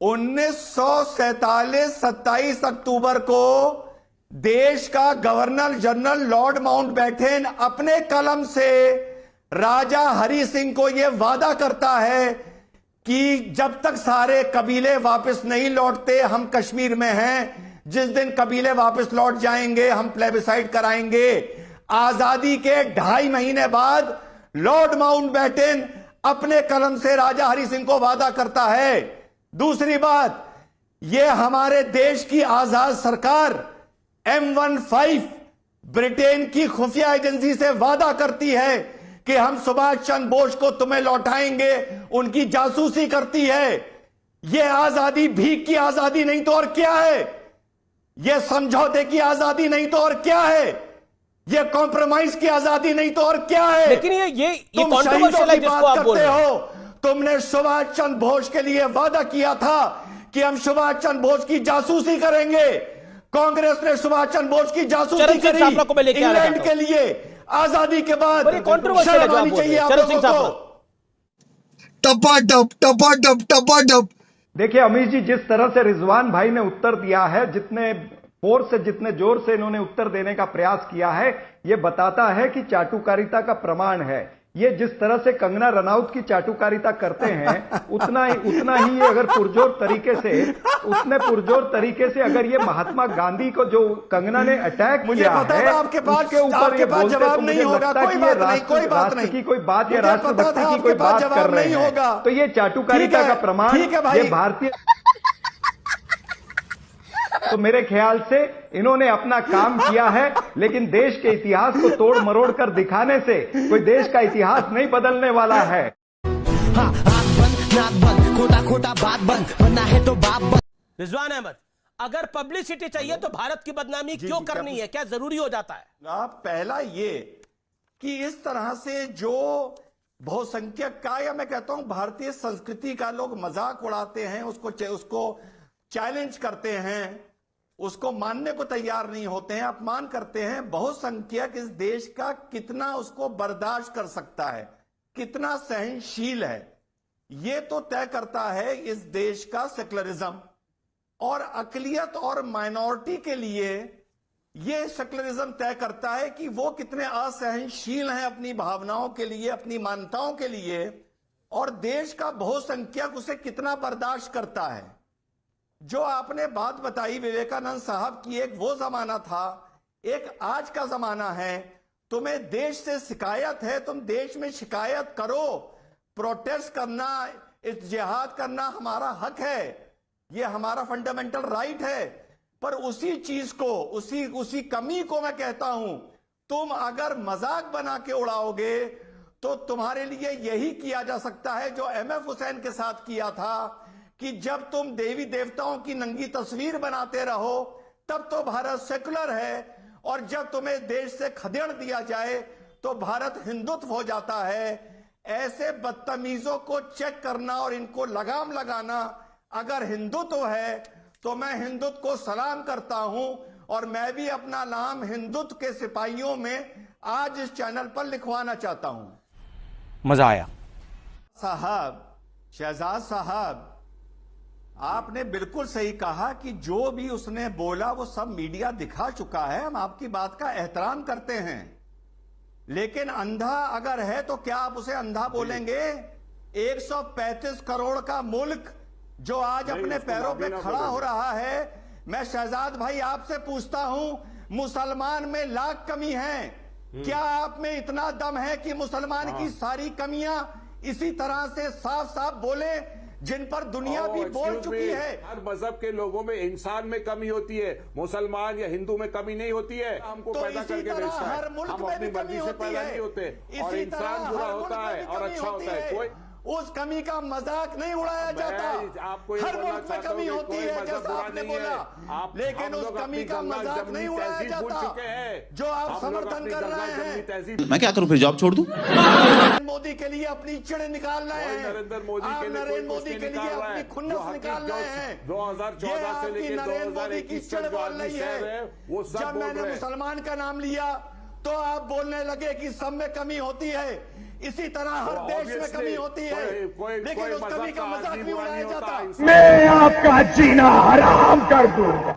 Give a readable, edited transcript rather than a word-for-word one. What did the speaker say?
1947 27 अक्टूबर को देश का गवर्नर जनरल लॉर्ड माउंटबेटन अपने कलम से राजा हरि सिंह को यह वादा करता है कि जब तक सारे कबीले वापस नहीं लौटते हम कश्मीर में हैं। जिस दिन कबीले वापस लौट जाएंगे हम प्लेबिसाइड कराएंगे। आजादी के 2.5 महीने बाद लॉर्ड माउंटबेटन अपने कलम से राजा हरि सिंह को वादा करता है। दूसरी बात, यह हमारे देश की आजाद सरकार M15 ब्रिटेन की खुफिया एजेंसी से वादा करती है कि हम सुभाष चंद्र बोस को तुम्हें लौटाएंगे, उनकी जासूसी करती है। यह आजादी भीख की आजादी नहीं तो और क्या है? यह समझौते की आजादी नहीं तो और क्या है? यह कॉम्प्रोमाइज की आजादी नहीं तो और क्या है? लेकिन ये तुम कॉन्ट्रोवर्शियल है जिसको आप बोल रहे हो। तुमने सुभाष चंद्र बोस के लिए वादा किया था कि हम सुभाष चंद्र बोस की जासूसी करेंगे। कांग्रेस ने सुभाष चंद्र बोस की जासूसी करी इंग्लैंड के लिए। आजादी के बाद कॉन्ट्रोवर्शियल चाहिए आप लोगों को। टपाटप टपाटप टपाटप। देखिए अमीश जी, जिस तरह से रिजवान भाई ने उत्तर दिया है, जितने फोर्स से जितने जोर से इन्होंने उत्तर देने का प्रयास किया है, यह बताता है कि चाटुकारिता का प्रमाण है। ये जिस तरह से कंगना रनौत की चाटुकारिता करते हैं उतना ही ये अगर पुरजोर तरीके से अगर ये महात्मा गांधी को जो कंगना ने अटैक किया है आपके पास उसके ऊपर ये बोलते जवाब तो मुझे नहीं होगा। लगता है कि ये राष्ट्र की कोई बात या राष्ट्रभक्ति की कोई बात कर रहे हैं। तो ये चाटुकारिता का प्रमाण ये भारतीय। तो मेरे ख्याल से इन्होंने अपना काम किया है, लेकिन देश के इतिहास को तोड़ मरोड़ कर दिखाने से कोई देश का इतिहास नहीं बदलने वाला है। खोटा बात बंद, बनना है तो बाप बंद। रिजवान अहमद, अगर पब्लिसिटी चाहिए तो भारत की बदनामी क्यों करनी है? क्या जरूरी हो जाता है? पहला ये कि इस तरह से जो बहुसंख्यक का या मैं कहता हूं भारतीय संस्कृति का लोग मजाक उड़ाते हैं, उसको चैलेंज करते हैं, उसको मानने को तैयार नहीं होते हैं, अपमान करते हैं। बहुसंख्यक इस देश का कितना उसको बर्दाश्त कर सकता है, कितना सहनशील है, यह तो तय करता है इस देश का सेक्युलरिज्म। और अकलियत और माइनॉरिटी के लिए यह सेक्युलरिज्म तय करता है कि वो कितने असहनशील हैं अपनी भावनाओं के लिए, अपनी मान्यताओं के लिए, और देश का बहुसंख्यक उसे कितना बर्दाश्त करता है। जो आपने बात बताई विवेकानंद साहब की, एक वो जमाना था, एक आज का जमाना है। तुम्हें देश से शिकायत है, तुम देश में शिकायत करो। प्रोटेस्ट करना, इत्तेजाद करना हमारा हक है, ये हमारा फंडामेंटल राइट है। पर उसी चीज को, उसी कमी को मैं कहता हूं, तुम अगर मजाक बना के उड़ाओगे तो तुम्हारे लिए यही किया जा सकता है जो MF हुसैन के साथ किया था कि जब तुम देवी देवताओं की नंगी तस्वीर बनाते रहो तब तो भारत सेकुलर है, और जब तुम्हें देश से खदेड़ दिया जाए तो भारत हिंदुत्व हो जाता है। ऐसे बदतमीजों को चेक करना और इनको लगाम लगाना अगर हिंदुत्व है तो मैं हिंदुत्व को सलाम करता हूं, और मैं भी अपना नाम हिंदुत्व के सिपाहियों में आज इस चैनल पर लिखवाना चाहता हूं। मजा आया साहब, शहजाद साहब, आपने बिल्कुल सही कहा कि जो भी उसने बोला वो सब मीडिया दिखा चुका है। हम आपकी बात का एहतराम करते हैं, लेकिन अंधा अगर है तो क्या आप उसे अंधा बोलेंगे? 135 करोड़ का मुल्क जो आज अपने पैरों पे खड़ा हो रहा है। मैं शहजाद भाई आपसे पूछता हूं, मुसलमान में लाख कमी है, क्या आप में इतना दम है कि मुसलमान की सारी कमियां इसी तरह से साफ साफ बोले जिन पर दुनिया भी बोल चुकी है? हर मजहब के लोगों में इंसान में कमी होती है, मुसलमान या हिंदू में कमी नहीं होती है। हमको तो पैदा करके भेजता है, हर मुल्क हम में अपनी भी कमी मर्जी से पैदा नहीं होते, और इंसान बुरा होता है और अच्छा होता है। कोई उस कमी का मजाक नहीं उड़ाया जाता। आपको हर मुल्क में कमी होती है जैसा आपने बोला, लेकिन उस कमी का मजाक नहीं उड़ाया जाता जो आप समर्थन कर रहे हैं। मैं क्या करूं फिर, जॉब छोड़ दूं? नरेंद्र मोदी के लिए अपनी चिड़ निकाल रहे हैं, नरेंद्र मोदी के लिए अपनी खुन्नस निकाल रहे हैं। 2014 से लेकर नरेंद्र मोदी की चिड़ बोल रही है। वो सब जब मैंने मुसलमान का नाम लिया तो आप बोलने लगे कि सब में कमी होती है। इसी तरह हर देश में कमी होती है, लेकिन उस कमी का मजाक भी उड़ाया जाता है। मैं आपका जीना हराम कर दूंगा।